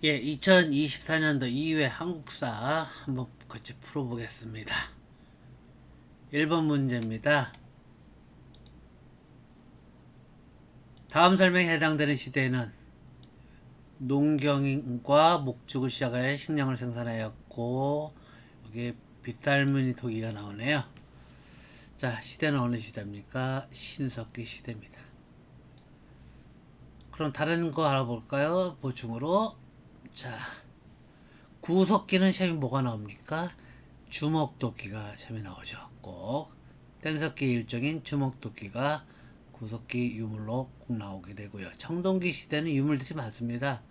예, 2024년도 2회 한국사 한번 같이 풀어보겠습니다. 1번 문제입니다. 다음 설명에 해당되는 시대에는 농경과 목축을 시작하여 식량을 생산하였고, 여기에 빗달무늬 토기가 나오네요. 자, 시대는 어느 시대입니까? 신석기 시대입니다. 그럼 다른 거 알아볼까요? 보충으로. 자, 구석기는 시험이 뭐가 나옵니까? 주먹도끼가 시험에 나오죠. 꼭 땡석기 일종인 주먹도끼가 구석기 유물로 꼭 나오게 되고요. 청동기 시대는 유물들이 많습니다.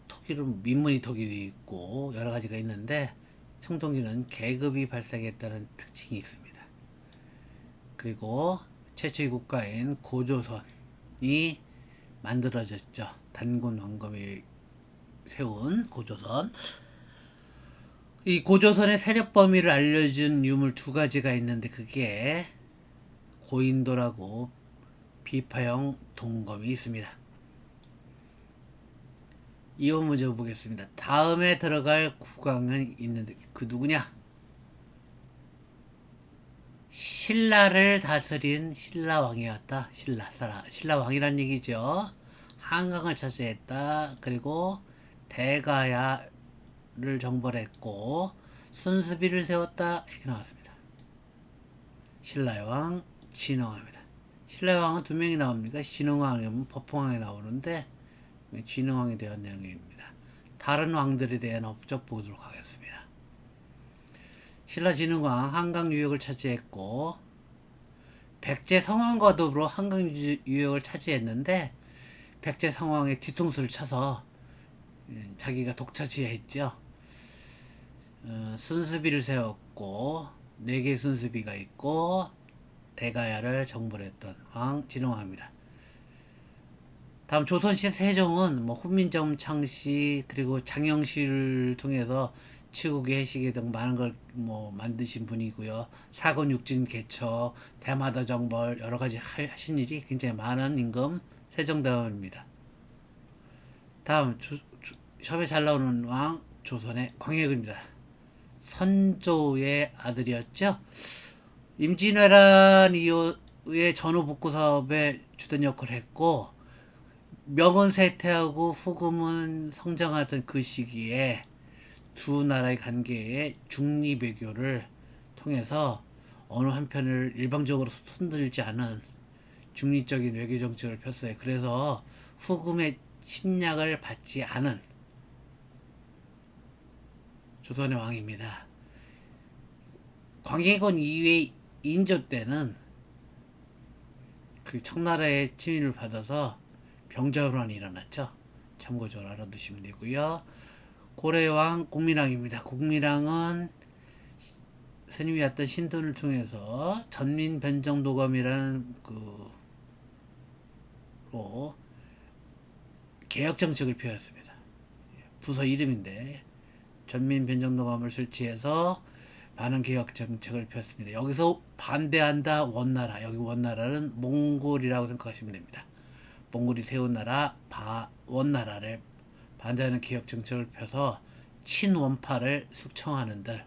토기는 민무늬 토기도 있고 여러 가지가 있는데 청동기는 계급이 발생했다는 특징이 있습니다. 그리고 최초의 국가인 고조선이 만들어졌죠. 단군 왕검이 세운 고조선. 이 고조선의 세력 범위를 알려준 유물 두 가지가 있는데 그게 고인돌하고 비파형 동검이 있습니다. 이번 문제 보겠습니다. 다음에 들어갈 국왕은 있는데 그 누구냐? 신라를 다스린 신라왕이었다. 신라왕이란 얘기죠. 한강을 차지했다. 그리고 대가야를 정벌했고 순수비를 세웠다. 이렇게 나왔습니다. 신라의 왕, 진흥왕입니다. 신라의 왕은 두 명이 나옵니까? 진흥왕이면 법흥왕이 나오는데 진흥왕에 대한 내용입니다. 다른 왕들에 대한 업적 보도록 하겠습니다. 신라 진흥왕 한강 유역을 차지했고 백제 성왕과 더불어 한강 유역을 차지했는데 백제 성왕의 뒤통수를 쳐서 자기가 독차지했죠. 순수비를 세웠고 4개의 순수비가 있고 대가야를 정벌했던 왕 진흥왕입니다. 다음 조선시 세종은 훈민정 창시 그리고 장영실을 통해서 치국의 해시계 등 많은 걸 만드신 분이고요. 사군육진 개척, 대마도 정벌 여러 가지 하신 일이 굉장히 많은 임금 세종대왕입니다. 다음 섭외 잘 나오는 왕 조선의 광해군입니다. 선조의 아들이었죠. 임진왜란 이후에 전후복구 사업에 주된 역할을 했고 명은 쇠퇴하고 후금은 성장하던 그 시기에 두 나라의 관계에 중립외교를 통해서 어느 한편을 일방적으로 손들지 않은 중립적인 외교 정책을 폈어요. 그래서 후금의 침략을 받지 않은 조선의 왕입니다. 광해군 이후에 인조 때는 그 청나라의 침입을 받아서 병자호란이 일어났죠. 참고적으로 알아두시면 되고요. 고려왕 공민왕입니다. 공민왕은 스님이었던 신돈을 통해서 전민변정도감이라는 개혁 정책을 펴왔습니다. 부서 이름인데 전민변정도감을 설치해서 많은 개혁 정책을 폈습니다. 여기서 반대한다 원나라. 여기 원나라는 몽골이라고 생각하시면 됩니다. 몽골이 세운 나라 원나라를 반대하는 개혁 정책을 펴서 친원파를 숙청하는 들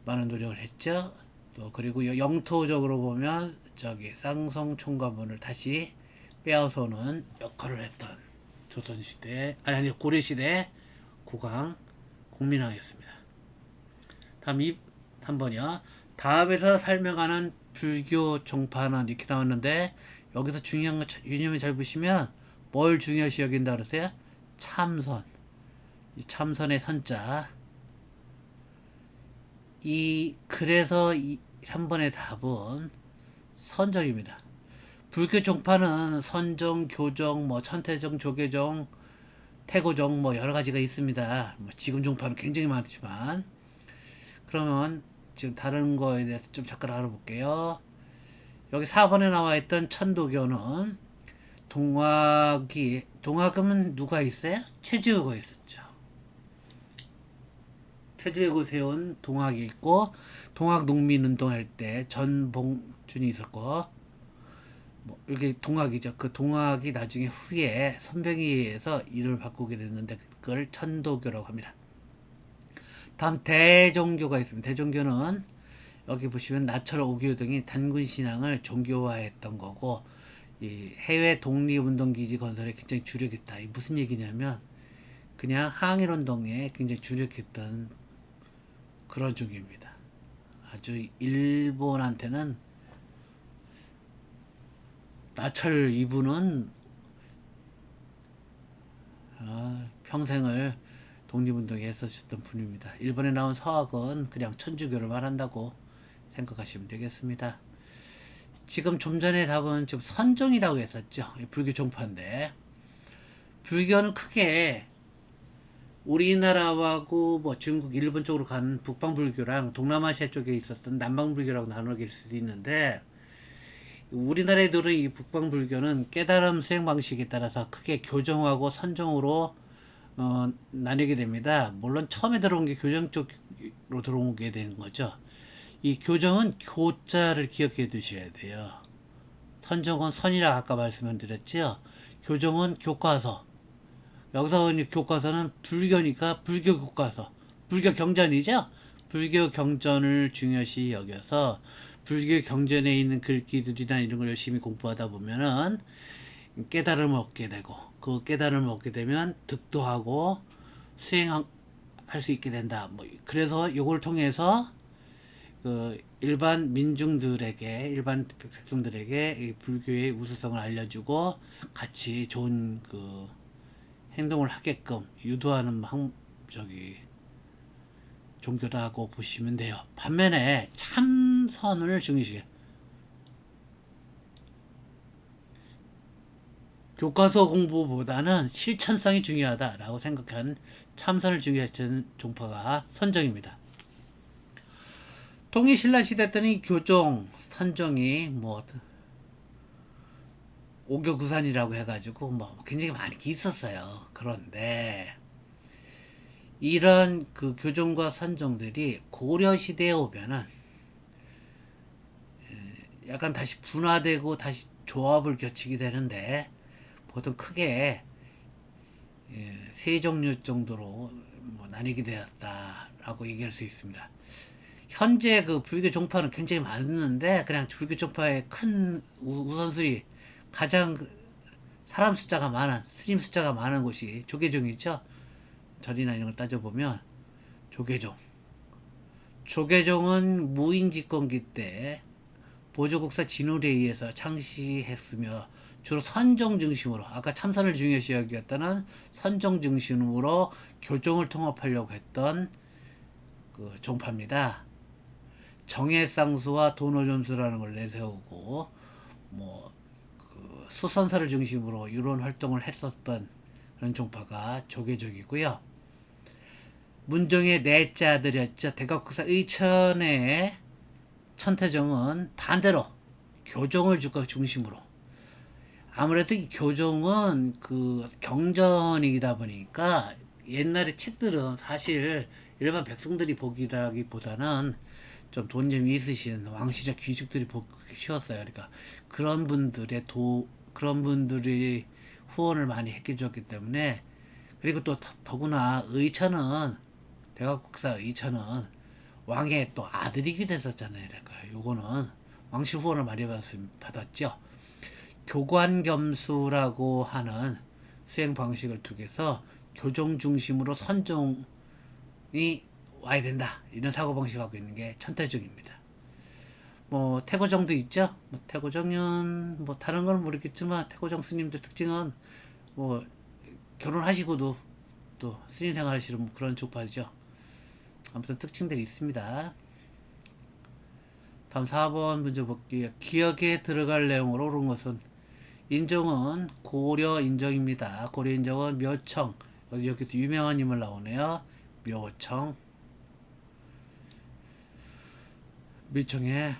많은 노력을 했죠. 또 그리고 영토적으로 보면 저기 쌍성 총가문을 다시 빼앗아오는 역할을 했던 조선시대 아니 고려시대 국왕 공민왕이었습니다. 다음 3번이요. 다음에서 설명하는 불교 종파는 이렇게 나왔는데 여기서 중요한 거 유념을 잘 보시면 뭘 중요시 여긴다 그러세요? 참선. 이 참선의 선자. 그래서 3번의 답은 선정입니다. 불교 종파는 선정, 교정, 천태정, 조계정, 태고정 여러 가지가 있습니다. 지금 종파는 굉장히 많지만 그러면 지금 다른 거에 대해서 좀 잠깐 알아볼게요. 여기 4번에 나와 있던 천도교는 동학은 누가 있어요? 최지우가 있었죠. 최지우가 세운 동학이 있고 동학 농민운동할 때 전봉준이 있었고 뭐 이게 동학이죠. 그 동학이 나중에 후에 선병에 의해서 이름을 바꾸게 됐는데 그걸 천도교라고 합니다. 다음 대종교가 있습니다. 대종교는 여기 보시면 나철 오교 등이 단군 신앙을 종교화했던 거고, 이 해외 독립운동기지 건설에 굉장히 주력했다. 이 무슨 얘기냐면 그냥 항일운동에 굉장히 주력했던 그런 종교입니다. 아주 일본한테는 나철 이분은 평생을 독립운동에 했었던 분입니다. 일본에 나온 서학은 그냥 천주교를 말한다고 생각하시면 되겠습니다. 지금 좀 전에 답은 지금 선종이라고 했었죠. 불교 종파인데 불교는 크게 우리나라하고 뭐 중국, 일본 쪽으로 가는 북방불교랑 동남아시아 쪽에 있었던 남방불교라고 나누길 수도 있는데, 우리나라에 들은 이 북방불교는 깨달음 수행 방식에 따라서 크게 교정하고 선정으로 나뉘게 됩니다. 물론 처음에 들어온 게 교정 쪽으로 들어오게 되는 거죠. 이 교정은 교자를 기억해 두셔야 돼요. 선정은 선이라 아까 말씀드렸죠. 교정은 교과서. 여기서 교과서는 불교니까 불교 교과서. 불교 경전이죠. 불교 경전을 중요시 여겨서 불교 경전에 있는 글귀들이나 이런 걸 열심히 공부하다 보면은 깨달음을 얻게 되고, 그 깨달음을 얻게 되면 득도하고 수행할 수 있게 된다. 뭐 그래서 요걸 통해서 그 일반 민중들에게, 일반 백성들에게 이 불교의 우수성을 알려주고 같이 좋은 그 행동을 하게끔 유도하는 종교라고 보시면 돼요. 반면에 참선을 중요시해. 교과서 공부보다는 실천성이 중요하다라고 생각한 참선을 중요했던 종파가 선정입니다. 통일신라 때는 이 교종, 선정이 뭐 오교구산이라고 해가지고 뭐 굉장히 많이 있었어요. 그런데 이런 그 교종과 선정들이 고려 시대에 오면은 약간 다시 분화되고 다시 조합을 겨치게 되는데, 보통 크게 세 종류 정도로 뭐 나뉘게 되었다라고 얘기할 수 있습니다. 현재 그 불교 종파는 굉장히 많은데, 그냥 불교 종파의 큰 우선순위, 가장 사람 숫자가 많은, 스님 숫자가 많은 곳이 조계종이죠. 절이나 이런 걸 따져보면 조계종. 조계종은 무인집권기 때 보조국사 진울에 의해서 창시했으며 주로 선정 중심으로, 아까 참선을 중요시 여겼다는 선정 중심으로 교종을 통합하려고 했던 그 종파입니다. 정해쌍수와 도노점수라는 걸 내세우고 뭐 그 수선사를 중심으로 이런 활동을 했었던 그런 종파가 조계종이고요. 문종의 넷째 아들이었죠. 대각국사 의천의 천태종은 반대로 교종을 중심으로, 아무래도 이 교종은 그 경전이다 보니까 옛날의 책들은 사실 일반 백성들이 보기라기보다는 좀 돈 좀 있으신 왕실의 귀족들이 보기 쉬웠어요. 그러니까 그런 분들이 후원을 많이 해줬기 때문에. 그리고 또 더구나 의천은, 대각국사 의천은 왕의 또 아들이기도 했었잖아요. 그러니까 요거는 왕실 후원을 많이 받았죠. 교관겸수라고 하는 수행 방식을 통해서 교종 중심으로 선종이 와야 된다, 이런 사고 방식을 갖고 있는 게 천태종입니다. 뭐 태고정도 있죠. 뭐 태고정은 뭐 다른 건 모르겠지만 태고정 스님들 특징은 뭐 결혼하시고도 또 스님 생활하시는 뭐 그런 족파죠. 아무튼 특징들이 있습니다. 다음 4번 문제 볼게요. 기억에 들어갈 내용으로 옳은 것은, 인종은 고려 인종입니다. 고려 인종은 묘청, 여기도 유명한 인물 나오네요. 묘청, 묘청의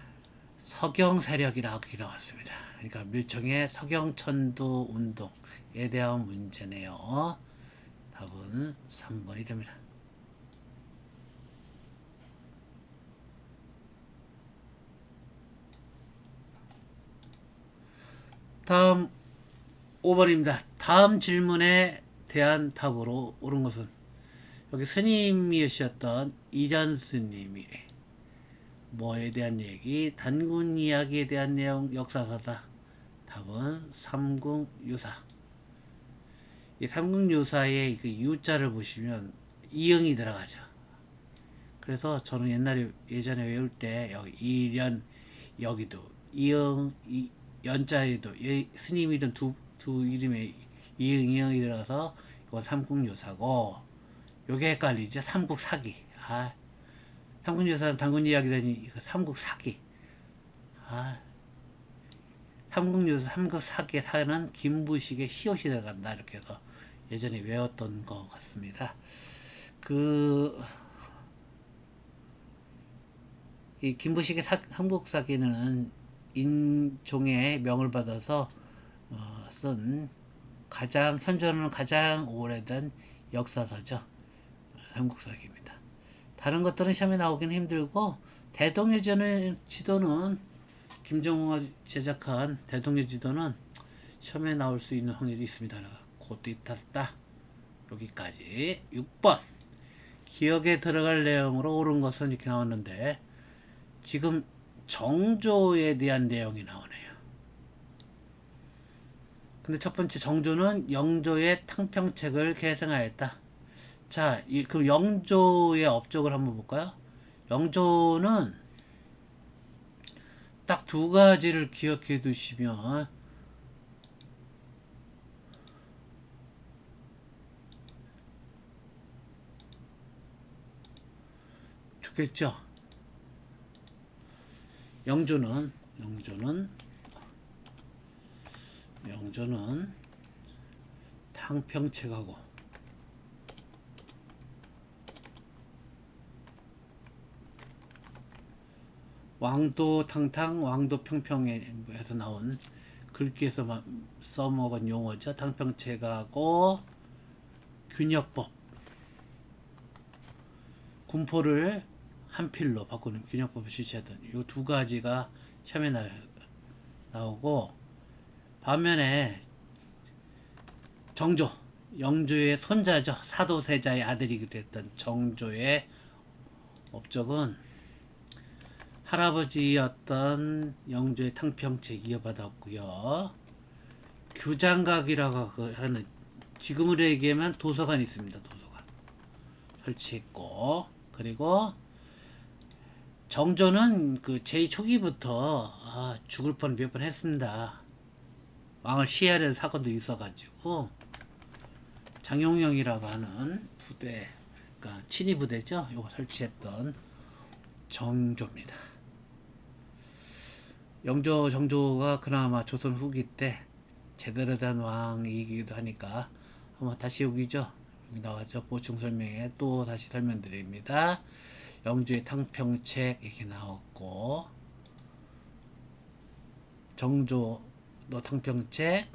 서경 세력이라고 나왔습니다. 그러니까 묘청의 서경천도 운동에 대한 문제네요. 답은 3번이 됩니다. 다음 5번입니다. 다음 질문에 대한 답으로 옳은 것은 여기 스님이셨던 이전 스님이 뭐에 대한 얘기? 단군 이야기에 대한 내용 역사서다. 답은 삼국유사. 이 삼국유사의 그 유자를 보시면 이응이 들어가죠. 그래서 저는 예전에 외울 때 여기 이련 여기도 이응 연자에도 스님이든 두 이름에 이응이 들어서 이건 삼국유사고 요게 헷갈리죠. 삼국사기. 삼국유사는 단군 이야기더니 이거 삼국사기. 삼국유사 삼국사기에 사는 김부식의 시옷이 들어간다. 이렇게 해서 예전에 외웠던 것 같습니다. 이 김부식의 삼국사기는 인종의 명을 받아서 쓴 현존하는 가장 오래된 역사서죠. 삼국사기입니다. 다른 것들은 시험에 나오긴 힘들고 지도는 김정우가 제작한 대동여 지도는 시험에 나올 수 있는 확률이 있습니다. 그것도 있다. 여기까지 6번 기억에 들어갈 내용으로 옳은 것은 이렇게 나왔는데 지금 정조에 대한 내용이 나오네요. 근데 첫 번째 정조는 영조의 탕평책을 계승하였다. 자, 그럼 영조의 업적을 한번 볼까요? 영조는 딱 두 가지를 기억해 두시면 좋겠죠? 영조는 탕평책하고 왕도탕탕 왕도평평에서 나온 글귀에서 써먹은 용어죠. 탕평책하고 균역법 군포를 한 필로 바꾸는 균역법을 실시하던 이 두 가지가 시험에 나오고 반면에 영조의 손자죠. 사도세자의 아들이기도 했던 정조의 업적은 할아버지였던 영조의 탕평책 이어받았고요. 규장각이라고 하는 지금으로 얘기하면 도서관이 있습니다. 도서관 설치했고 그리고 정조는 그 제2 초기부터 죽을 뻔 몇 번 했습니다. 왕을 시해하려는 사건도 있어가지고 장용영이라고 하는 부대, 그러니까 친위 부대죠. 요거 설치했던 정조입니다. 정조가 그나마 조선 후기 때 제대로 된 왕이기도 하니까 한번 다시 여기죠. 여기 나왔죠. 보충 설명에 또 다시 설명드립니다. 영조의 탕평책 이렇게 나왔고 정조도 탕평책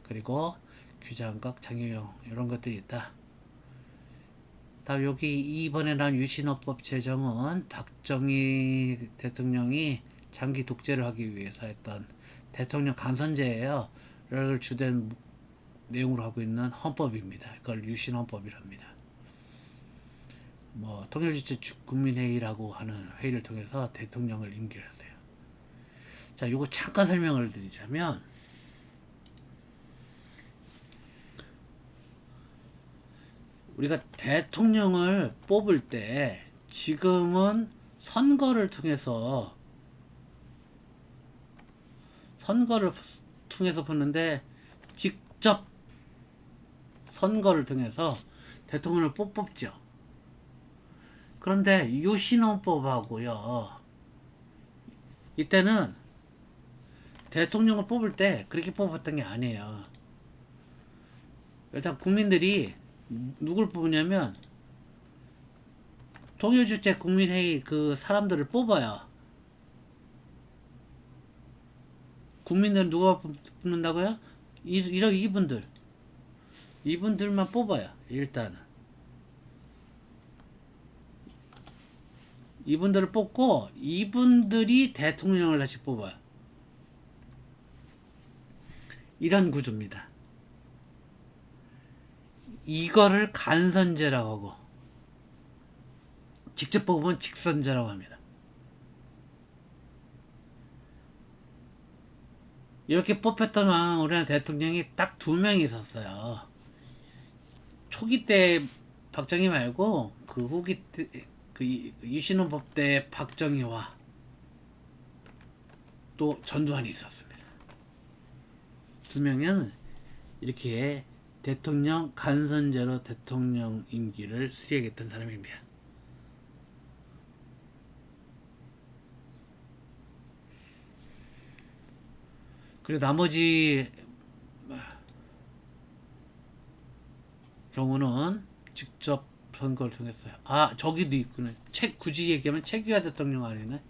그리고 규장각 장유영 이런 것들이 있다. 다음 여기 이번에 나온 유신헌법 제정은 박정희 대통령이 장기 독재를 하기 위해서 했던 대통령 간선제예요. 를 주된 내용으로 하고 있는 헌법입니다. 그걸 유신헌법이랍니다. 통일주체 국민회의라고 하는 회의를 통해서 대통령을 임기했어요. 자, 요거 잠깐 설명을 드리자면 우리가 대통령을 뽑을 때 지금은 선거를 통해서 뽑는데 직접 선거를 통해서 대통령을 뽑죠. 그런데 유신헌법하고요. 이때는 대통령을 뽑을 때 그렇게 뽑았던 게 아니에요. 일단 국민들이 누굴 뽑냐면 통일주체 국민회의 그 사람들을 뽑아요. 국민들은 누가 뽑는다고요? 이분들만 뽑아요. 일단은 이분들을 뽑고 이분들이 대통령을 다시 뽑아요. 이런 구조입니다. 이거를 간선제라고 하고 직접 뽑으면 직선제라고 합니다. 이렇게 뽑혔던 왕 우리나라 대통령이 딱 2명이 있었어요. 초기 때 박정희 말고 그 후기 때 그 유신헌법 때 박정희와 또 전두환이 있었습니다. 2명은 이렇게 대통령 간선제로 대통령 임기를 수행했던 사람입니다. 그리고 나머지 경우는 직접 선거를 통했어요. 아, 저기도 있구나. 굳이 얘기하면 최규하 대통령 아니네.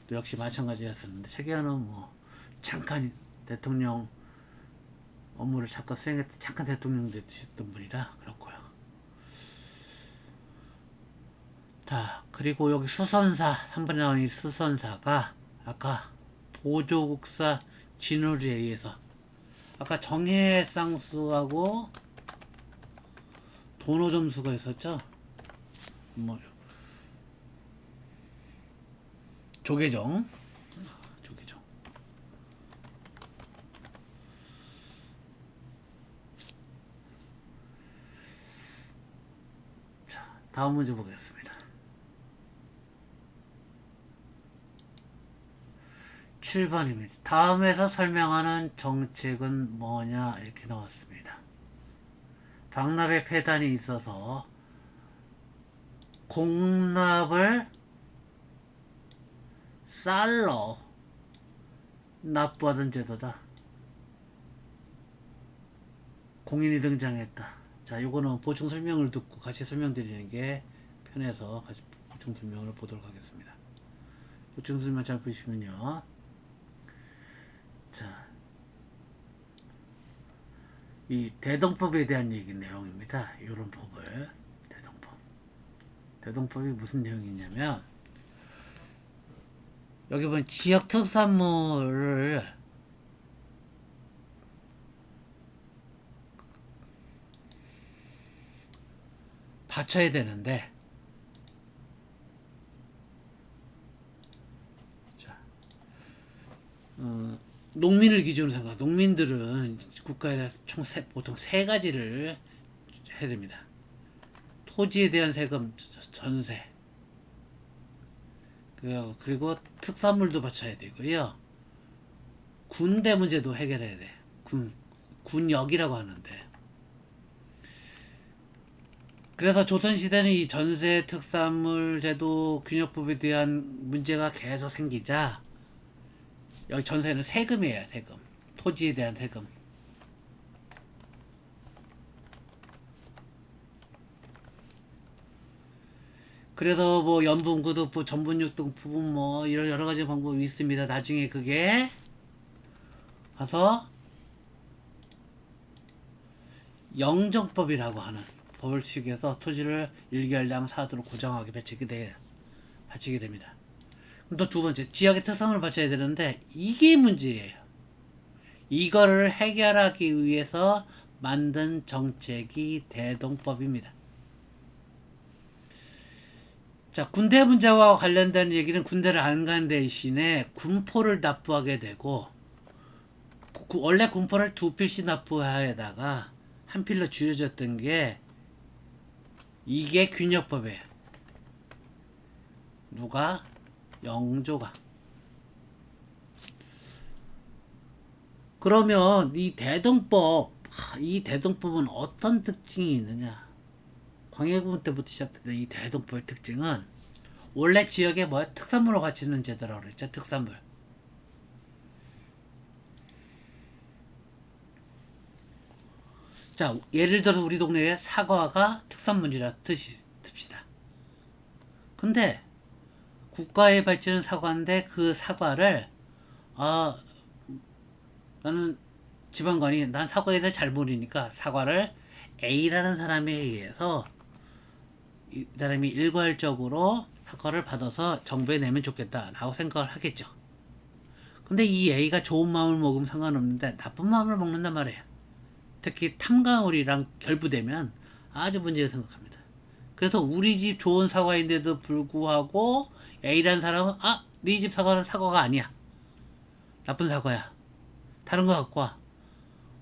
또 역시 마찬가지였었는데, 최규하는 뭐 잠깐 대통령 업무를 잠깐 수행했던 잠깐 대통령 되셨던 분이라 그렇고요. 자, 그리고 여기 수선사 3번에 나온 이 수선사가 아까 보조국사 진우리에 의해서 아까 정해쌍수하고 도노점수가 있었죠. 뭐 조계종. 자, 다음 문제 보겠습니다. 7번입니다. 다음에서 설명하는 정책은 뭐냐 이렇게 나왔습니다. 박납의 폐단이 있어서 공납을 쌀로 납부하던 제도다. 공인이 등장했다. 자, 요거는 보충 설명을 듣고 같이 설명드리는 게 편해서 같이 보충 설명을 보도록 하겠습니다. 보충 설명 잘 보시면요. 자, 이 대동법에 대한 얘기 내용입니다. 이런 법을 대동법이 무슨 내용이 있냐면 여기 보면 지역 특산물을 바쳐야 되는데 자, 농민을 기준으로 생각. 농민들은 국가에 대해서 보통 3가지를 해야 됩니다. 토지에 대한 세금, 전세, 그리고 특산물도 바쳐야 되고요. 군대 문제도 해결해야 돼. 군역이라고 하는데. 그래서 조선시대는 이 전세, 특산물 제도, 균역법에 대한 문제가 계속 생기자 여기 전세는 세금이에요. 세금. 토지에 대한 세금. 그래서 뭐 연분구독부, 전분육등부 뭐 이런 여러 가지 방법이 있습니다. 나중에 그게 가서 영정법이라고 하는 법을 취해서 토지를 일개월량 사도로 고정하게 바치게 됩니다. 그럼 또 2번째, 지역의 특성을 바쳐야 되는데 이게 문제예요. 이거를 해결하기 위해서 만든 정책이 대동법입니다. 자, 군대 문제와 관련된 얘기는 군대를 안 간 대신에 군포를 납부하게 되고 원래 군포를 2필씩 납부하에다가 한 필로 줄여졌던 게 이게 균역법이에요. 누가? 영조가. 그러면 이 대동법은 어떤 특징이 있느냐? 광해군 때부터 시작된 이 대동법의 특징은 원래 지역에 특산물을 바치는 제도라고 그랬죠. 특산물. 자, 예를 들어서 우리 동네에 사과가 특산물이라 듭시다. 근데 국가에 바치는 사과인데 그 사과를 나는 지방관이 난 사과에 대해 잘 모르니까 사과를 A라는 사람에 의해서 이 사람이 일괄적으로 사과를 받아서 정부에 내면 좋겠다라고 생각을 하겠죠. 근데 이 A가 좋은 마음을 먹으면 상관없는데 나쁜 마음을 먹는단 말이에요. 특히 탐강오리랑 결부되면 아주 문제가 생각합니다. 그래서 우리 집 좋은 사과인데도 불구하고 A라는 사람은 네 집 사과는 사과가 아니야. 나쁜 사과야. 다른 거 갖고 와.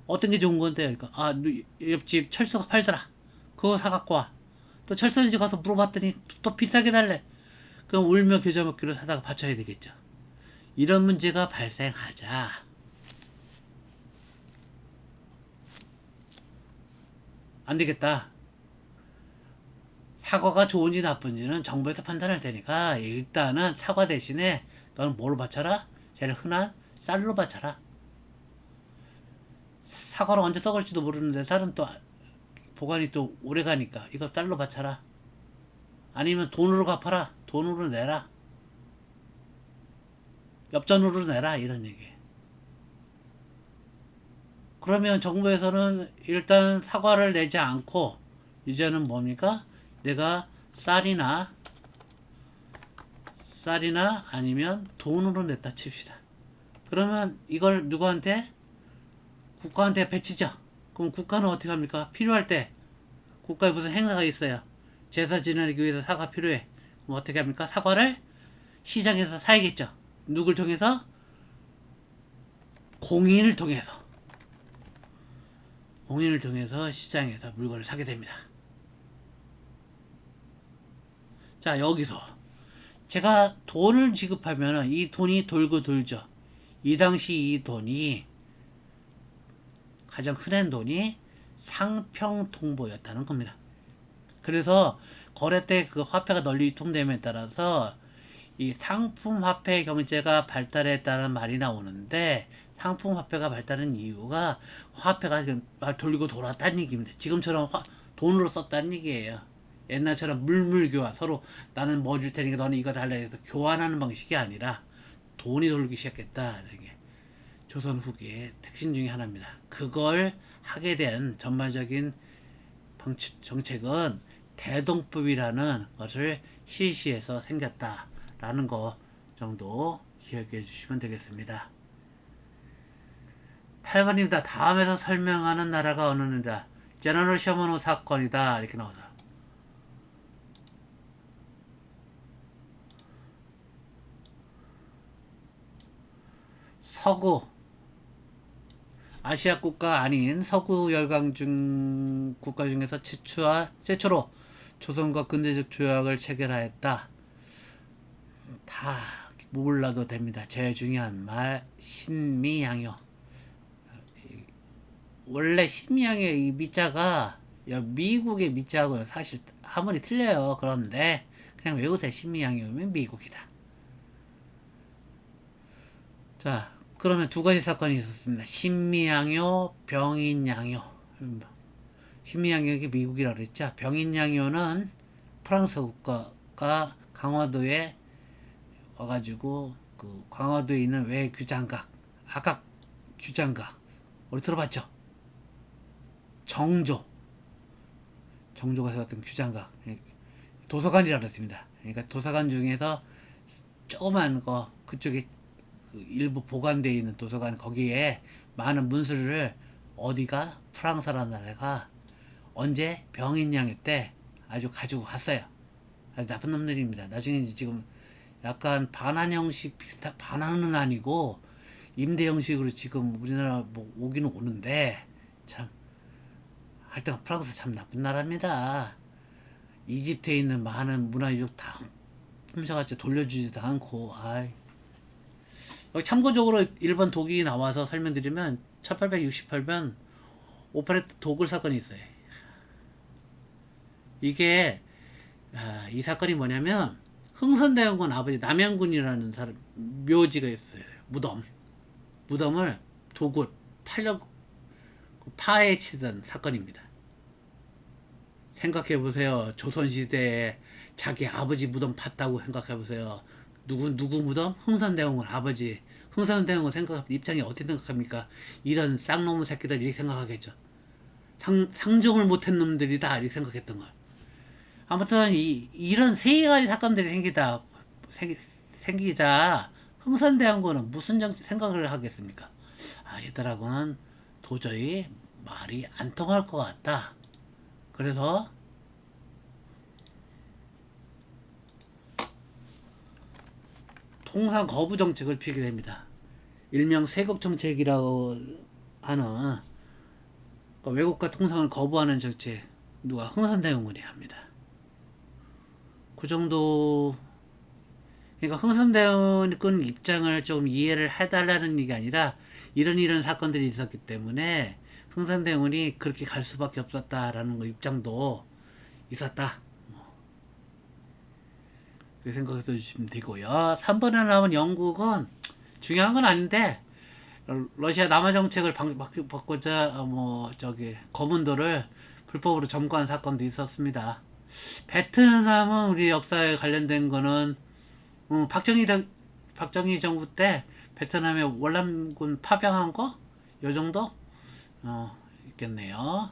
어떤 게 좋은 건데? 그러니까 옆집 철수가 팔더라. 그거 사갖고 와. 또 철수는 집 가서 물어봤더니 또 비싸게 달래. 그럼 울며 겨자 먹기로 사다가 바쳐야 되겠죠. 이런 문제가 발생하자 안 되겠다. 사과가 좋은지 나쁜지는 정부에서 판단할 테니까 일단은 사과 대신에 너는 뭘로 바쳐라? 제일 흔한 쌀로 바쳐라. 사과를 언제 썩을지도 모르는데 쌀은 또 보관이 또 오래 가니까 이거 쌀로 바쳐라. 아니면 돈으로 갚아라. 돈으로 내라. 엽전으로 내라. 이런 얘기. 그러면 정부에서는 일단 사과를 내지 않고 이제는 뭡니까? 내가 쌀이나 아니면 돈으로 냈다 칩시다. 그러면 이걸 누구한테? 국가한테 배치죠. 그럼 국가는 어떻게 합니까? 필요할 때 국가에 무슨 행사가 있어요. 제사 지내기 위해서 사과 필요해. 그럼 어떻게 합니까? 사과를 시장에서 사야겠죠. 누굴 통해서? 공인을 통해서. 공인을 통해서 시장에서 물건을 사게 됩니다. 자, 여기서 제가 돈을 지급하면 이 돈이 돌고 돌죠. 이 당시 이 돈이 가장 흔한 돈이 상평통보였다는 겁니다. 그래서 거래 때 그 화폐가 널리 유통됨에 따라서 이 상품 화폐 경제가 발달했다는 말이 나오는데 상품 화폐가 발달한 이유가 화폐가 돌리고 돌았다는 얘기입니다. 지금처럼 돈으로 썼다는 얘기예요. 옛날처럼 물물교환 서로 나는 뭐 줄 테니까 너는 이거 달라 해서 교환하는 방식이 아니라 돈이 돌기 시작했다. 이게 조선 후기의 특징 중에 하나입니다. 그걸 하게 된 전반적인 정책은 대동법이라는 것을 실시해서 생겼다라는 거 정도 기억해 주시면 되겠습니다. 8번입니다. 다음에서 설명하는 나라가 어느 나라? 제너럴 셔먼호 사건이다. 이렇게 나오다. 서구 아시아 국가 아닌 서구 열강중 국가 중에서 최초로 조선과 근대적 조약을 체결하였다. 다 몰라도 됩니다. 제일 중요한 말 신미양요. 원래 신미양의 이 미자가 미국의 미자하고는 사실 한문이 틀려요. 그런데 그냥 외우세요. 신미양요면 미국이다. 자, 그러면 두 가지 사건이 있었습니다. 신미양요, 병인양요. 신미양요가 미국이라고 그랬죠. 병인양요는 프랑스 국가가 강화도에 와가지고 그 강화도에 있는 외규장각, 아각 규장각 우리 들어봤죠? 정조가 세웠던 규장각 도서관이라고 그랬습니다. 그러니까 도서관 중에서 조그만 거 그쪽에 그 일부 보관되어 있는 도서관 거기에 많은 문서를 어디가 프랑스라는 나라가 언제 병인양요 때 아주 가지고 갔어요. 아주 나쁜 놈들입니다. 나중에 지금 약간 반환 형식 비슷한 반환은 아니고 임대 형식으로 지금 우리나라 뭐 오기는 오는데 참 하여튼 프랑스 참 나쁜 나라입니다. 이집트에 있는 많은 문화유적 다 훔쳐가지고 돌려주지도 않고 여기 참고적으로 일본 독일이 나와서 설명드리면 1868년 오페레트 도굴 사건이 있어요. 이게 이 사건이 뭐냐면 흥선대원군 아버지 남양군이라는 사람 묘지가 있어요. 무덤을 도굴 파헤 치던 사건입니다. 생각해 보세요. 조선시대에 자기 아버지 무덤 팠다고 생각해 보세요. 누구 무덤? 흥선대원군 아버지. 흥선대원군 입장이 어떻게 생각합니까? 이런 쌍놈의 새끼들 이렇게 생각하겠죠. 상종을 못한 놈들이다 이렇게 생각했던 걸. 아무튼 이런 세 가지 사건들이 생기자 흥선대원군은 무슨 생각을 하겠습니까? 아, 얘들하고는 도저히 말이 안 통할 것 같다. 그래서 통상 거부 정책을 피게 됩니다. 일명 세국 정책이라고 하는, 그러니까 외국과 통상을 거부하는 정책, 누가 흥선대원군이 합니다. 그 정도. 그러니까 흥선대원군 입장을 좀 이해를 해달라는 얘기 아니라 이런 사건들이 있었기 때문에 흥선대원군이 그렇게 갈 수밖에 없었다라는 거 입장도 있었다. 그렇게 생각해 주시면 되고요. 3번에 나온 영국은 중요한 건 아닌데 러시아 남하 정책을 바꾸자 거문도를 불법으로 점거한 사건도 있었습니다. 베트남은 우리 역사에 관련된 거는 박정희 정부 때 베트남에 월남군 파병한 거? 요 정도? 있겠네요.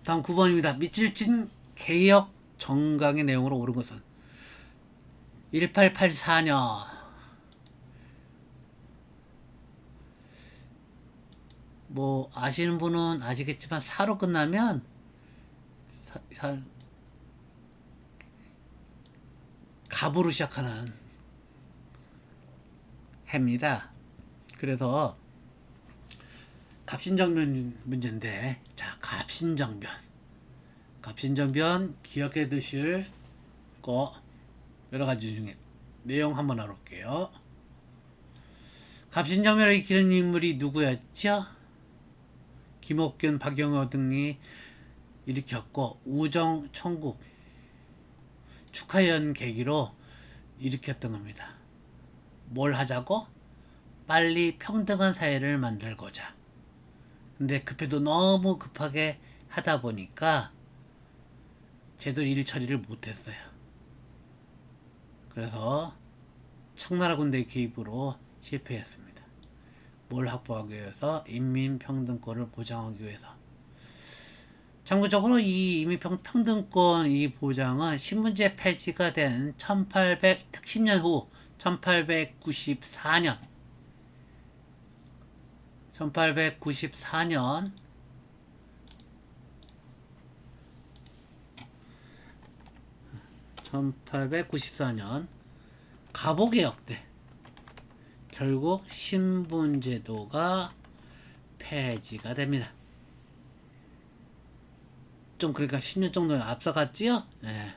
다음 9번입니다. 밑줄진 개혁 정강의 내용으로 옳은 것은 1884년 뭐 아시는 분은 아시겠지만 사로 끝나면 갑으로 시작하는 해입니다. 그래서 갑신정변 문제인데, 자, 갑신정변 기억해 두실 거 여러 가지 중에 내용 한번 알아볼게요. 갑신정변을 일으키는 인물이 누구였죠? 김옥균, 박영호 등이 일으켰고 우정 총국 축하연 계기로 일으켰던 겁니다. 뭘 하자고? 빨리 평등한 사회를 만들고자. 근데 급해도 너무 급하게 하다 보니까 제대로 일 처리를 못했어요. 그래서 청나라 군대 개입으로 실패했습니다. 뭘 확보하기 위해서? 인민평등권을 보장하기 위해서. 참고적으로 이 인민평등권 이 보장은 신문제 폐지가 된 1010년 후 1894년 1894년 갑오개혁 때 결국 신분제도가 폐지가 됩니다. 좀 그러니까 10년 정도 앞서갔지요? 네.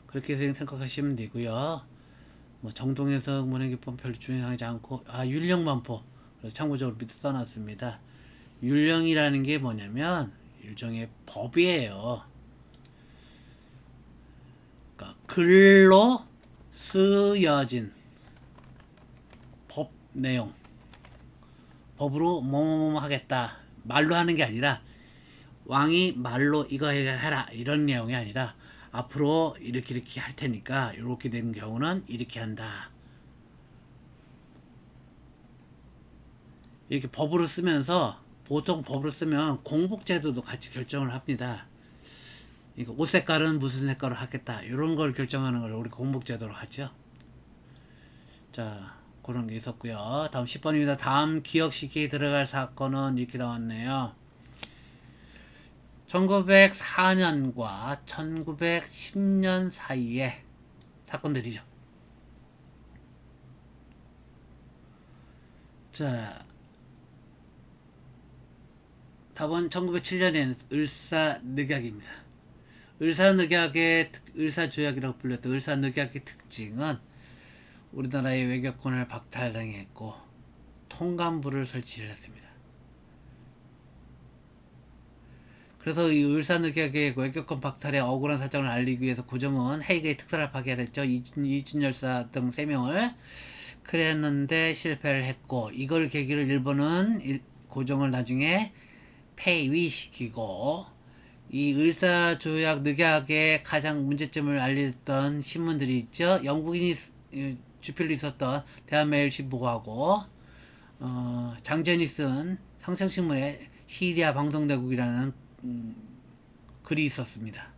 그렇게 생각하시면 되고요. 뭐 정동에서 문해기법 별로 중요하지 않고 율령반포 그래서 참고적으로 밑에 써놨습니다. 율령이라는 게 뭐냐면 일종의 법이에요. 그러니까 글로 쓰여진 법 내용, 법으로 뭐뭐뭐 하겠다 말로 하는 게 아니라 왕이 말로 이거 해라 이런 내용이 아니라 앞으로 이렇게 할 테니까 이렇게 된 경우는 이렇게 한다. 이렇게 법으로 쓰면서 보통 법으로 쓰면 공복제도도 같이 결정을 합니다. 그러니까 옷 색깔은 무슨 색깔로 하겠다 이런 걸 결정하는 걸 우리 공복제도로 하죠. 자, 그런 게 있었고요. 다음 10번입니다. 다음 기억시기에 들어갈 사건은 이렇게 나왔네요. 1904년과 1910년 사이에 사건들이죠. 자, 답은 1907년에는 을사늑약입니다. 을사조약이라고 불렸던 을사늑약의 특징은 우리나라의 외교권을 박탈당했고 통감부를 설치를 했습니다. 그래서 이 을사늑약의 외교권 박탈의 억울한 사정을 알리기 위해서 고종은 헤이그의 특사를 파견했죠. 이준열사 등 3명을 그랬는데 실패를 했고 이걸 계기로 일본은 고종을 나중에 폐위시키고 이 을사조약 늑약의 가장 문제점을 알렸던 신문들이 있죠. 영국인이 주필로 있었던 대한매일신보하고 장전이 쓴 상생신문에 시리아 방송대국이라는 글이 있었습니다.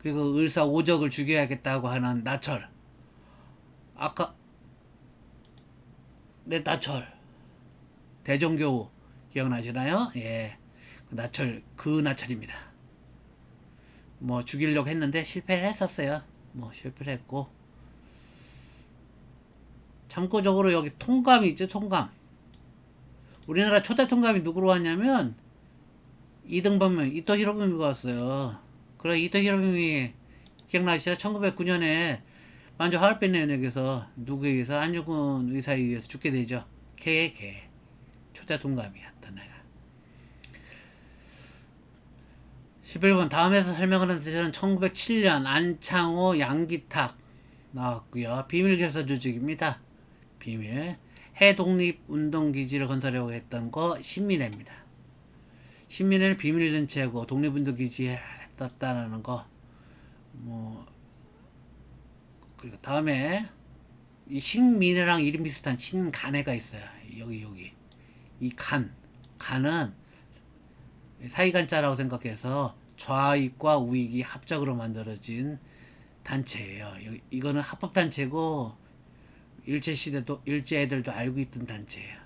그리고 을사오적을 죽여야겠다고 하는 나철. 아까 나철 대종교우 기억나시나요? 예, 그 나철입니다. 뭐 죽이려고 했는데 실패를 했었어요. 뭐 실패를 했고, 참고적으로 여기 통감이 있죠. 통감. 우리나라 초대 통감이 누구로 왔냐면 이등반면 이토 히로부미가 왔어요. 그래, 이토 히로부미 기억나시죠? 1909년에 만주 하얼빈연역에서 누구에 의해서 안중근 의사에 의해서 죽게 되죠. 걔 초대 통감이었던 애가. 11번 다음에서 설명하는 대체는 1907년 안창호 양기탁 나왔고요. 비밀결사 조직입니다. 비밀. 해독립운동기지를 건설하려고 했던 거 신민회입니다. 신민회는 비밀전체고 독립운동기지에 했었다는 거. 뭐 그리고 다음에 이 신민회랑 이름 비슷한 신간회가 있어요. 여기 이 간은 사이간자라고 생각해서 좌익과 우익이 합작으로 만들어진 단체예요. 이거는 합법단체고 일제 애들도 알고 있던 단체예요.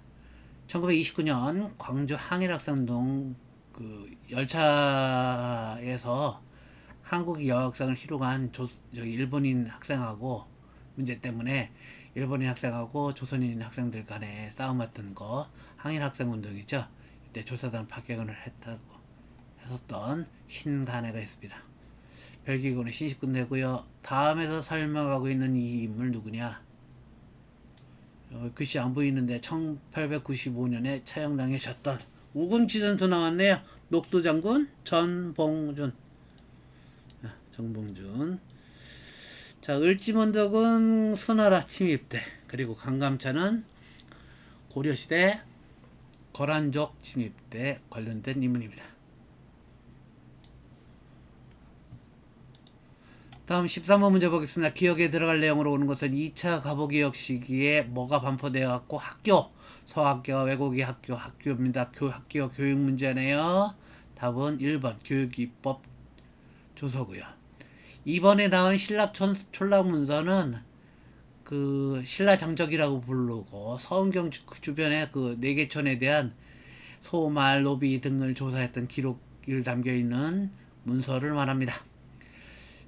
1929년 광주 항일학생동 그 열차에서 한국이 여학생을 희롱한 일본인 학생하고 문제 때문에 일본인 학생하고 조선인 학생들 간에 싸움했던 거 항일학생운동이죠. 이때 조사단 파견을 했었던 신간회가 있습니다. 별기군의 신식군대고요. 다음에서 설명하고 있는 이 인물 누구냐? 글씨 안 보이는데 1895년에 처형당하셨던 우금치전투 나왔네요. 녹두장군 전봉준. 자, 을지문덕은 수나라 침입대, 그리고 강감찬은 고려시대 거란족 침입대 관련된 인물입니다. 다음 13번 문제 보겠습니다. 기억에 들어갈 내용으로 오는 것은 2차 가보개혁 시기에 뭐가 반포되어 갖고 학교, 서학교와 외국의 학교입니다. 학교 교육 문제네요. 답은 1번 교육입법 조서고요. 이번에 나온 신라 촌락문서는 그 신라장적이라고 부르고 서은경 주변의 그 네개촌에 대한 소말, 노비 등을 조사했던 기록이 담겨 있는 문서를 말합니다.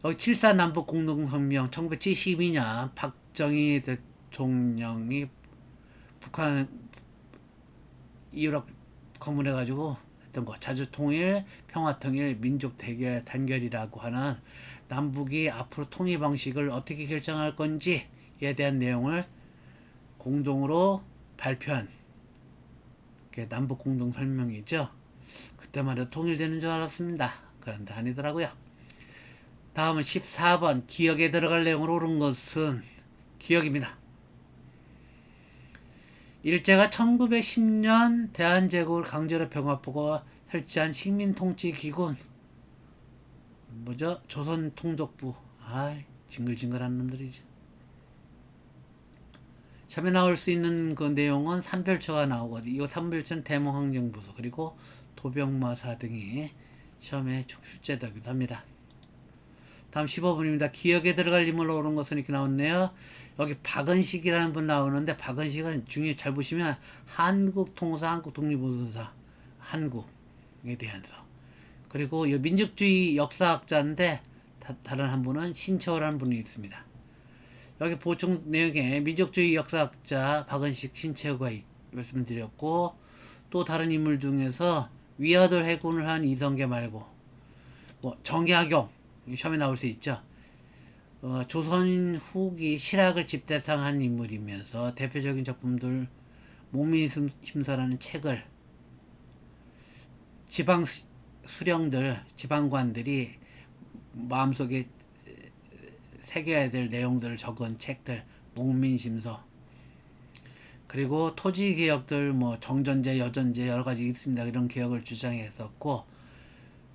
여기 7.4 남북공동성명 1972년 박정희 대통령이 북한 이유락 검문해가지고 했던 거, 자주통일, 평화통일, 민족 대결 단결이라고 하는 남북이 앞으로 통일 방식을 어떻게 결정할 건지에 대한 내용을 공동으로 발표한 게 남북공동설명이죠. 그때만 해도 통일되는 줄 알았습니다. 그런데 아니더라고요. 다음은 14번 기억에 들어갈 내용으로 옳은 것은 기억입니다. 일제가 1910년 대한제국을 강제로 병합하고 설치한 식민통치기군 뭐죠? 조선통족부. 징글징글한 놈들이죠. 시험에 나올 수 있는 그 내용은 삼별초가 나오거든요. 이 삼별초는 대몽항쟁부서 그리고 도병마사 등이 시험에 출제되기도 합니다. 다음 15분입니다. 기억에 들어갈 인물로 오는 것은 이렇게 나왔네요. 여기 박은식이라는 분 나오는데 박은식은 중요히 잘 보시면 한국통사, 한국독립운동사, 한국에 대해서 그리고 이 민족주의 역사학자인데 다른 한 분은 신채호라는 분이 있습니다. 여기 보충 내용에 민족주의 역사학자 박은식, 신채호가 말씀드렸고 또 다른 인물 중에서 위화돌 해군을 한 이성계 말고 뭐 정약용 시험에 나올 수 있죠. 조선 후기 실학을 집대성한 인물이면서 대표적인 작품들 목민심서라는 책을 지방 수령들, 지방관들이 마음속에 새겨야 될 내용들을 적은 책들 목민심서 그리고 토지개혁들 뭐 정전제, 여전제 여러 가지 있습니다. 이런 개혁을 주장했었고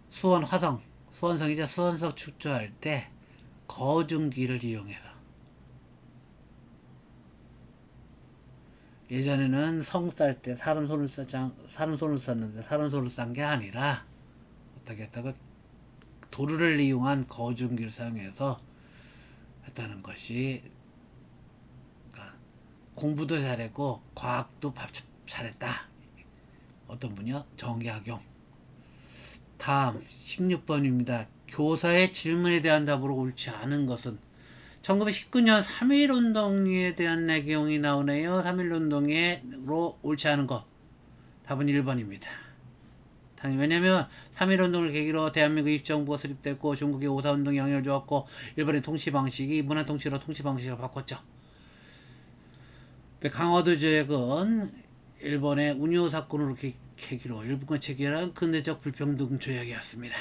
수원 화성 수원성이죠. 수원성 축조할 때 거중기를 이용해서 예전에는 성 쌀 때 사람 손을 썼는데 사람 손을 싼 게 아니라 어떻게 했다가 도르를 이용한 거중기를 사용해서 했다는 것이, 그러니까 공부도 잘했고 과학도 잘했다. 어떤 분이요? 정약용. 다음 16번입니다. 교사의 질문에 대한 답으로 옳지 않은 것은 1919년 3.1운동에 대한 내용이 나오네요. 3.1운동으로 옳지 않은 것. 답은 1번입니다. 왜냐면 3.1운동을 계기로 대한민국 입정부가 수립됐고 중국의 5.4운동이 영향을 주었고 일본의 통치방식이 문화통치로 통치방식을 바꿨죠. 강화도 조약은 일본의 운요 사건으로 계기로 일본과 체결한 근대적 불평등 조약이었습니다.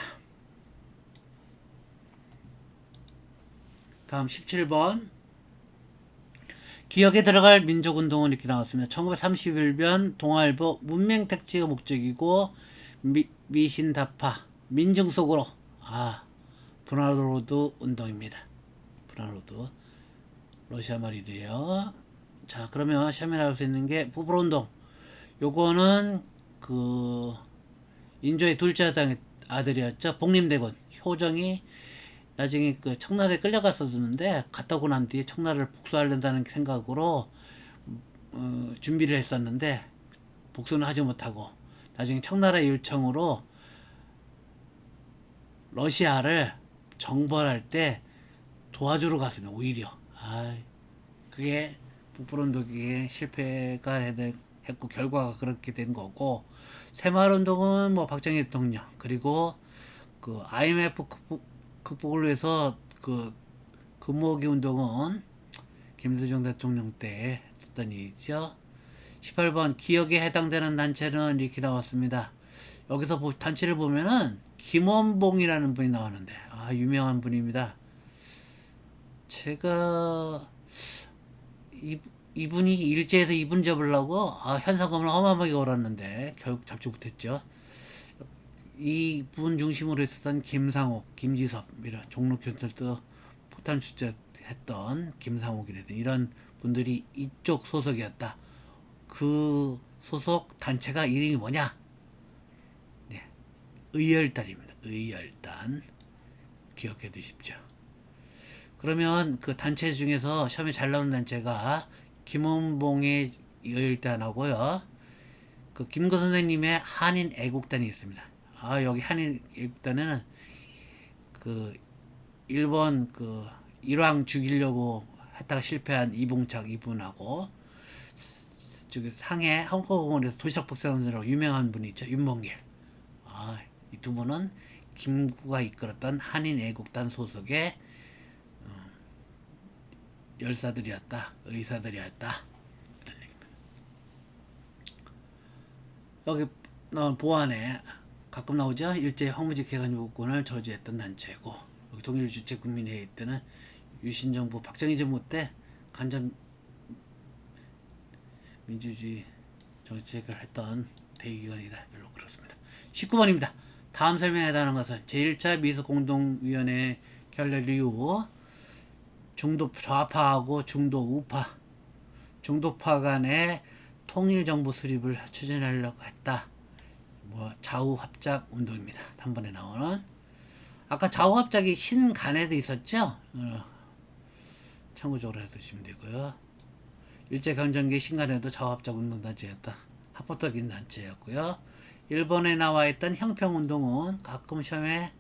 다음 17번. 기억에 들어갈 민족운동은 이렇게 나왔습니다. 1931년 동아일보 문맹택지가 목적이고 미신다파 민중 속으로 브나로드 운동입니다. 브나로드 러시아 말이래요. 자, 그러면 시험에 나올 수 있는 게 부부운동. 요거는 그 인조의 둘째 아들이었죠. 복림대군 효정이 나중에 그 청나라에 끌려갔었는데 갔다 오고 난 뒤에 청나라를 복수하려는 생각으로 준비를 했었는데 복수는 하지 못하고 나중에 청나라의 요청으로 러시아를 정벌할 때 도와주러 갔습니다. 오히려 그게 북부운동의 실패가 했고 결과가 그렇게 된 거고, 새마을운동은 뭐 박정희 대통령 그리고 그 IMF 극복을 위해서 그 금모으기 운동은 김대중 대통령 때 했던 일이죠. 18번 기억에 해당되는 단체는 이렇게 나왔습니다. 여기서 단체를 보면은 김원봉이라는 분이 나왔는데 유명한 분입니다. 제가 이분이 일제에서 이분 잡으려고 현상금을 어마어마하게 걸었는데 결국 잡지 못했죠. 이분 중심으로 있었던 김상옥, 김지섭 이런 종로경찰서 포탄 출제했던 김상옥이라든 이런 분들이 이쪽 소속이었다. 그 소속 단체가 이름이 뭐냐? 네, 의열단입니다. 의열단 기억해 두십시오. 그러면 그 단체 중에서 시험에 잘 나오는 단체가 김원봉의 의열단하고요. 그 김구 선생님의 한인 애국단이 있습니다. 여기 한인 애국단에는 그 일본 그 일왕 죽이려고 했다가 실패한 이봉착 이분하고 저기 상해 헌법공원에서 도시락 복사하느라고 유명한 분이 있죠. 윤봉길. 이 두 분은 김구가 이끌었던 한인 애국단 소속의 열사들이었다. 의사들이었다. 이런 얘기입니다. 여기 나온 보안에 가끔 나오죠. 일제 황무지 개간 요구권을 저지했던 단체고, 여기 통일주체국민회의 때는 유신정부 박정희 정부 때 간접 민주주의 정책을 했던 대기관이다. 별로 그렇습니다. 19번입니다. 다음 설명에 해당하는 것은 제1차 미소공동위원회 결렬 이후 중도 좌파하고 중도 우파, 중도파 간의 통일정부 수립을 추진하려고 했다. 좌우 합작 운동입니다. 3번에 나오는 아까 좌우 합작이 신간에도 있었죠. 참고적으로 해두시면 되고요. 일제강점기 신간에도 좌우 합작 운동단체였다. 합법적인 단체였고요. 1번에 나와 있던 형평운동은 가끔 시험에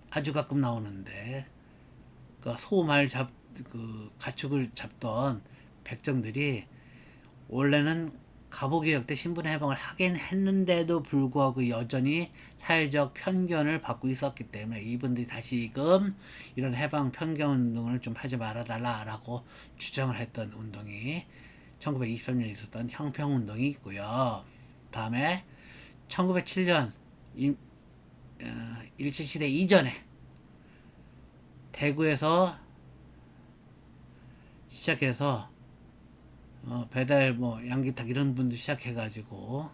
아주 가끔 나오는데 그 소말 그 가축을 잡던 백정들이 원래는 갑오개혁 때 신분의 해방을 하긴 했는데도 불구하고 여전히 사회적 편견을 받고 있었기 때문에 이분들이 다시금 이런 해방 편견 운동을 좀 하지 말아달라라고 주장을 했던 운동이 1923년에 있었던 형평운동이 있고요. 다음에 1907년 일제시대 이전에 대구에서 시작해서 배달 양기탁 이런 분들 시작해가지고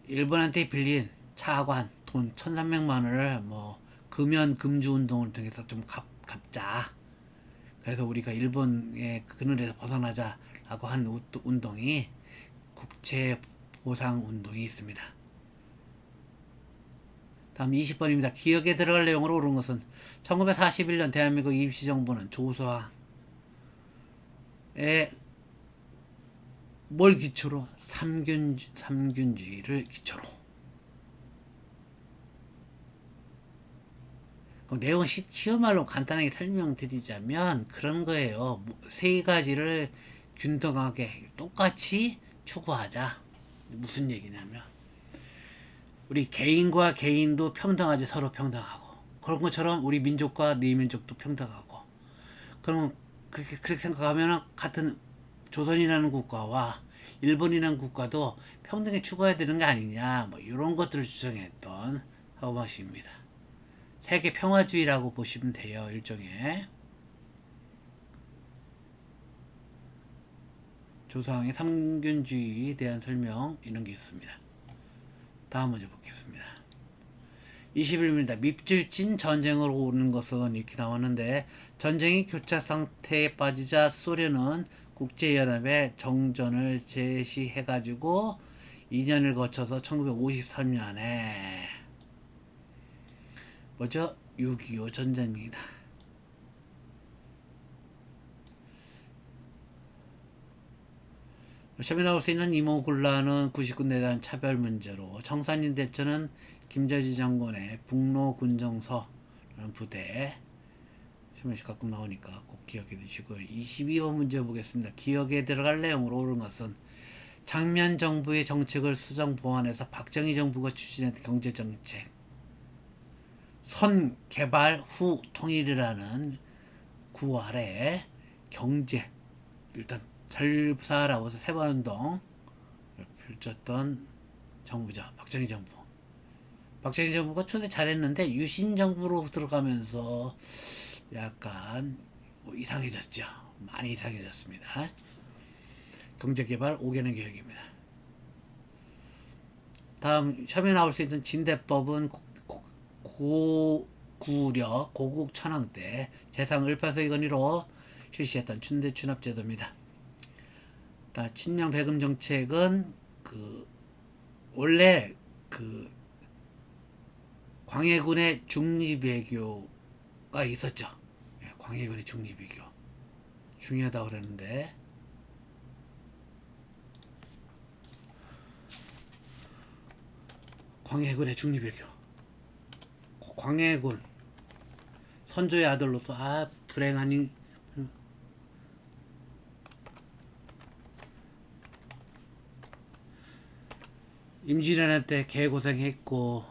일본한테 빌린 차관 돈 1,300만 원을 금연 금주 운동을 통해서 좀 갚자. 그래서 우리가 일본의 그늘에서 벗어나자라고 한 운동이 국채 보상 운동이 있습니다. 다음 20번입니다. 기억에 들어갈 내용으로 옳은 것은 1941년 대한민국 임시정부는 조서항에 뭘 기초로? 삼균주의를 기초로. 그럼 내용 쉬운 말로 간단하게 설명드리자면 그런 거예요. 세 가지를 균등하게 똑같이 추구하자. 무슨 얘기냐면 우리 개인과 개인도 평등하지, 서로 평등하고, 그런 것처럼 우리 민족과 네 민족도 평등하고. 그러면 그렇게 생각하면 같은 조선이라는 국가와 일본이라는 국가도 평등에 추구해야 되는 게 아니냐, 뭐 이런 것들을 주장했던 사고방식입니다. 세계 평화주의라고 보시면 돼요. 일종의 조상의 삼균주의에 대한 설명, 이런 게 있습니다. 다음 문제 보겠습니다. 21입니다. 밉질진 전쟁으로 오는 것은 이렇게 나왔는데, 전쟁이 교차 상태에 빠지자 소련은 국제연합에 정전을 제시해가지고 2년을 거쳐서 1953년에 뭐죠? 6.25 전쟁입니다. 시험에 나올 수 있는 이모군란은 99년에 대한 차별 문제로, 청산인 대처는 김저지 장군의 북로군정서라는 부대, 시험에 가끔 나오니까 꼭 기억해 두시고요. 22번 문제 보겠습니다. 기억에 들어갈 내용으로 옳은 것은 장면 정부의 정책을 수정 보완해서 박정희 정부가 추진했던 경제정책, 선 개발 후 통일이라는 구호 아래 경제, 일단 잘사라고 해서 세번운동을 펼쳤던 정부죠. 박정희 정부. 박정희 정부가 초대 잘했는데 유신 정부로 들어가면서 약간 이상해졌죠. 많이 이상해졌습니다. 경제개발 5개년 계획입니다. 다음 시험에 나올 수 있는 진대법은 고구려 고국 천황 때 재상 을파서의 건의로 실시했던 춘대 추납제도입니다. 친명 배금 정책은 원래 광해군의 중립외교가 있었죠. 광해군의 중립외교 중요하다고 그러는데, 광해군의 중립외교, 광해군 선조의 아들로서 불행하니 임진왜란 때 개고생했고,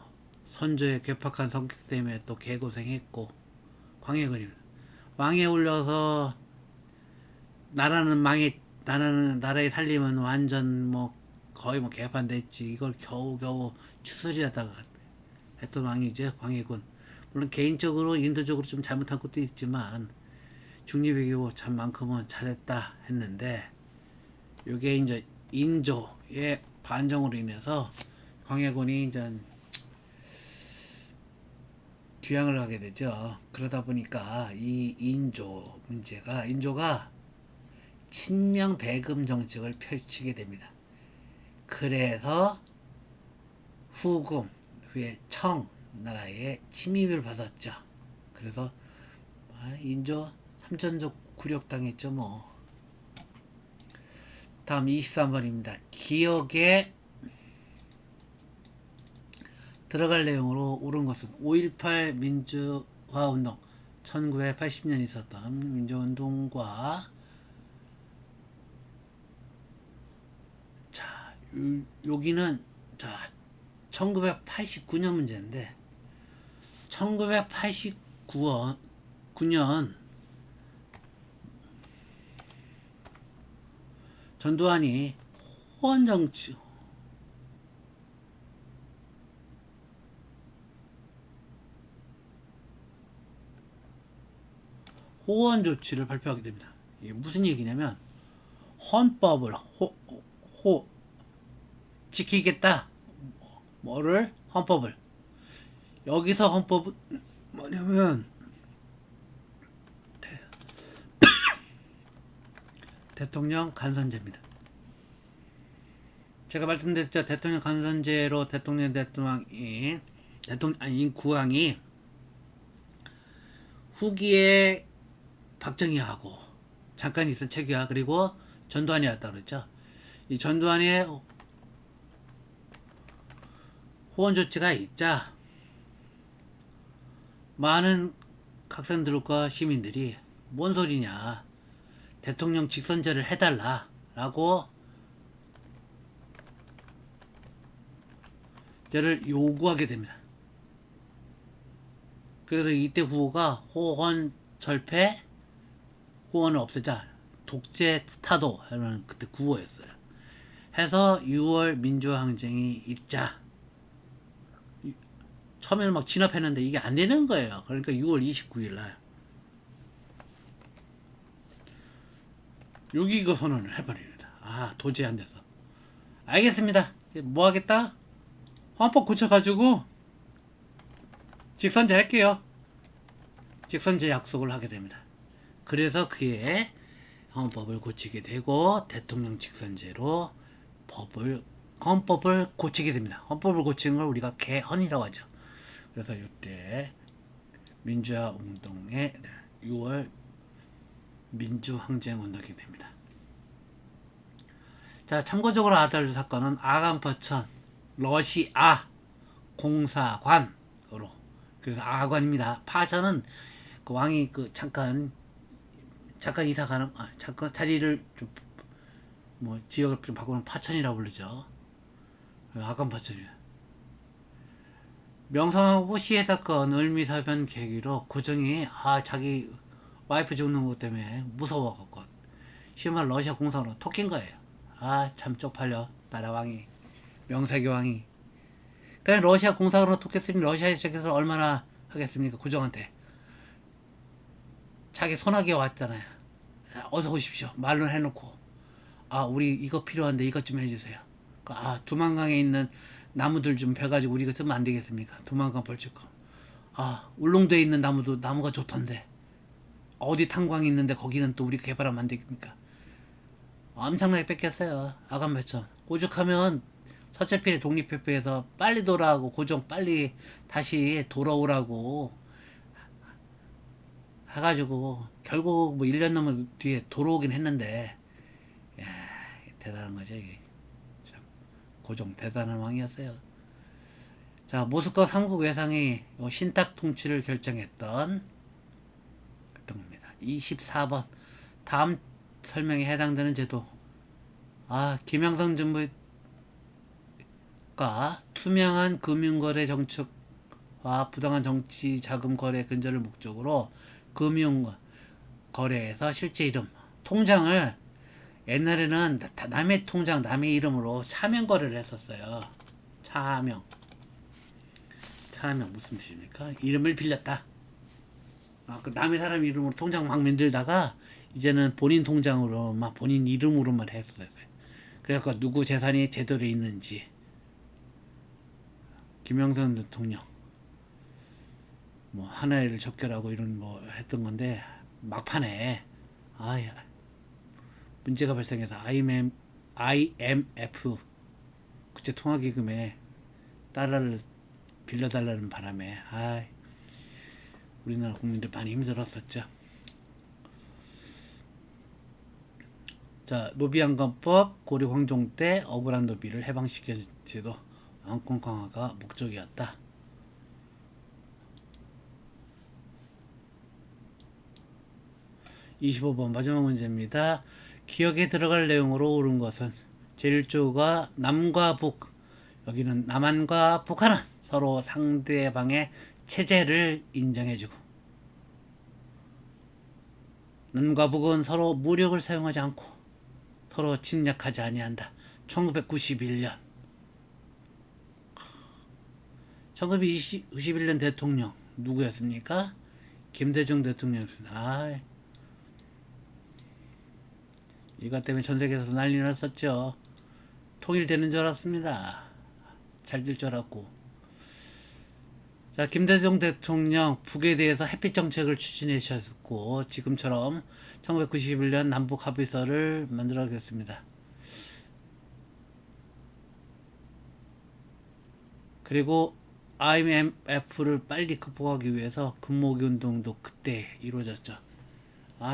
선조의 괴팍한 성격 때문에 또 개고생했고, 광해군입니다. 왕에 올려서 나라의 살림은 완전 거의 개판됐지. 이걸 겨우겨우 추스리하다가 했던 왕이죠, 광해군. 물론 개인적으로 인도적으로 좀 잘못한 것도 있지만 중립외교 참만큼은 잘했다 했는데, 이게 이제 인조의 반정으로 인해서 광해군이 이제 귀향을 하게 되죠. 그러다 보니까 이 인조가 친명 배금 정책을 펼치게 됩니다. 그래서 후금 후에 청 나라의 침입을 받았죠. 그래서 인조 삼천적 굴욕당했죠. 다음 23번입니다. 기억에 들어갈 내용으로 옳은 것은 5.18 민주화운동, 1980년 있었던 민주화운동과, 여기는 1989년 문제인데, 1989년 전두환이 호원 조치를 발표하게 됩니다. 이게 무슨 얘기냐면 헌법을 지키겠다. 뭐를? 헌법을. 여기서 헌법은 뭐냐면 대통령 간선제입니다. 제가 말씀드렸죠. 대통령 간선제로 대통령이 대통령 아니 국왕이 후기에 박정희하고 잠깐 있은 최규하 그리고 전두환이 왔다 그랬죠. 이 전두환의 호원 조치가 있자 많은 학생들과 시민들이 뭔 소리냐 대통령 직선제를 해달라 라고 저를 요구하게 됩니다. 그래서 이때 구호가 호원 철폐 호원을 없애자 독재 타도 하는 그때 구호였어요. 해서 6월 민주항쟁이 있자 처음에는 막 진압했는데 이게 안 되는 거예요. 그러니까 6월 29일 날 6.29 선언을 해버립니다. 아 도저히 안 돼서 알겠습니다. 뭐 하겠다? 헌법 고쳐가지고 직선제 할게요. 직선제 약속을 하게 됩니다. 그래서 그해 헌법을 고치게 되고 대통령 직선제로 헌법을 고치게 됩니다. 헌법을 고치는 걸 우리가 개헌이라고 하죠. 그래서 이때 민주화 운동의 6월 민주항쟁 운동이 됩니다. 자, 참고적으로 알아둘 사건은 아간파천 러시아 공사관으로 그래서 아관입니다. 파천은 그 왕이 그 잠깐 이사 가는 잠깐 자리를 좀 뭐 지역을 좀 바꾸면 파천이라고 부르죠. 아간파천이에요. 명성황후 시해 사건 을미사변 계기로 고종이 자기 와이프 죽는 것 때문에 무서워갖고 심한 러시아 공사로 토낀 거예요. 참 쪽팔려 나라 왕이 명세기 왕이. 그러니까 러시아 공사로 토꼈으니 러시아 쪽에서 얼마나 하겠습니까 고종한테. 자기 소나기에 왔잖아요. 어서 오십시오 말로 해놓고 우리 이거 필요한데 이것 좀 해주세요. 두만강에 있는 나무들 좀 베가지고 우리가 쓰면 안 되겠습니까? 두만강 벌집고. 울릉도에 있는 나무가 좋던데 어디 탄광이 있는데 거기는 또 우리 개발하면 안 되겠습니까? 엄청나게 뺏겼어요. 아간배천 오죽하면 서채필이 독립협회에서 빨리 돌아오고 고종 빨리 다시 돌아오라고 해가지고 결국 뭐 1년 넘은 뒤에 돌아오긴 했는데 대단한 거죠 이게. 참 고종 대단한 왕이었어요. 자, 모스크바 삼국 외상이 신탁 통치를 결정했던 그런 겁니다. 24번 다음 설명에 해당되는 제도. 김영삼 정부가 투명한 금융거래 정책과 부당한 정치 자금 거래 근절을 목적으로 금융 거래에서 실제 이름 통장을 옛날에는 남의 통장 남의 이름으로 차명 거래를 했었어요. 차명 무슨 뜻입니까? 이름을 빌렸다. 그 남의 사람 이름으로 통장 막 만들다가 이제는 본인 통장으로만 본인 이름으로만 했어요. 그래서 누구 재산이 제대로 있는지 김영삼 대통령 뭐 하나를 적결하고 이런 뭐 했던 건데 막판에 문제가 발생해서 IMF 국제통화기금에 달러를 빌려달라는 바람에 우리나라 국민들 많이 힘들었었죠. 자, 노비안건법 고려 황종 때 억울한 노비를 해방시켜준 제도 왕권 강화가 목적이었다. 25번 마지막 문제입니다. 기억에 들어갈 내용으로 옳은 것은 제1조가 남과 북 여기는 남한과 북한은 서로 상대방의 체제를 인정해주고 남과 북은 서로 무력을 사용하지 않고 서로 침략하지 아니한다. 1991년 1991년 대통령 누구였습니까? 김대중 대통령이었습니다. 이것 때문에 전 세계에서 난리 났었죠. 통일되는 줄 알았습니다. 잘 될 줄 알았고. 자, 김대중 대통령 북에 대해서 햇빛 정책을 추진하셨고 지금처럼 1991년 남북 합의서를 만들어냈습니다. 그리고 IMF를 빨리 극복하기 위해서 금모기 운동도 그때 이루어졌죠.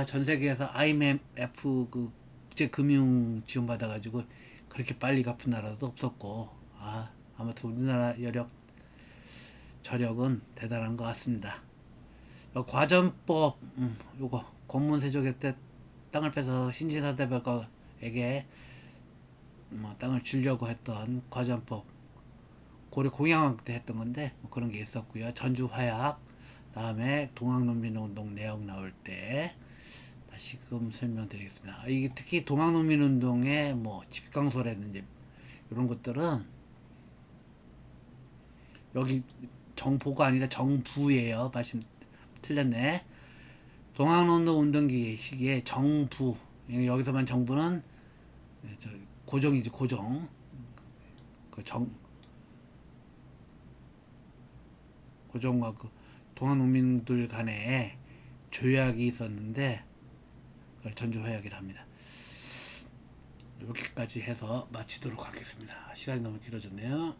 전 세계에서 IMF 그 국제 금융 지원 받아가지고 그렇게 빨리 갚은 나라도 없었고, 아무튼 우리나라 저력은 대단한 것 같습니다. 과전법, 요거 권문세조개 때 땅을 빼서 신진사대백과에게 땅을 주려고 했던 과전법, 고려 공양왕 때 했던 건데 그런 게 있었고요. 전주화약, 다음에 동학농민운동 내용 나올 때 다시금 설명드리겠습니다. 이게 특히 동학농민운동의 집강소라든지 이런 것들은 여기 정보가 아니라 정부예요. 말씀 틀렸네. 동학농도 운동기 시기에 정부, 여기서만 정부는 고정이지, 고정. 고정과 동학농민들 간에 조약이 있었는데 그걸 전주화약이라 합니다. 이렇게까지 해서 마치도록 하겠습니다. 시간이 너무 길어졌네요.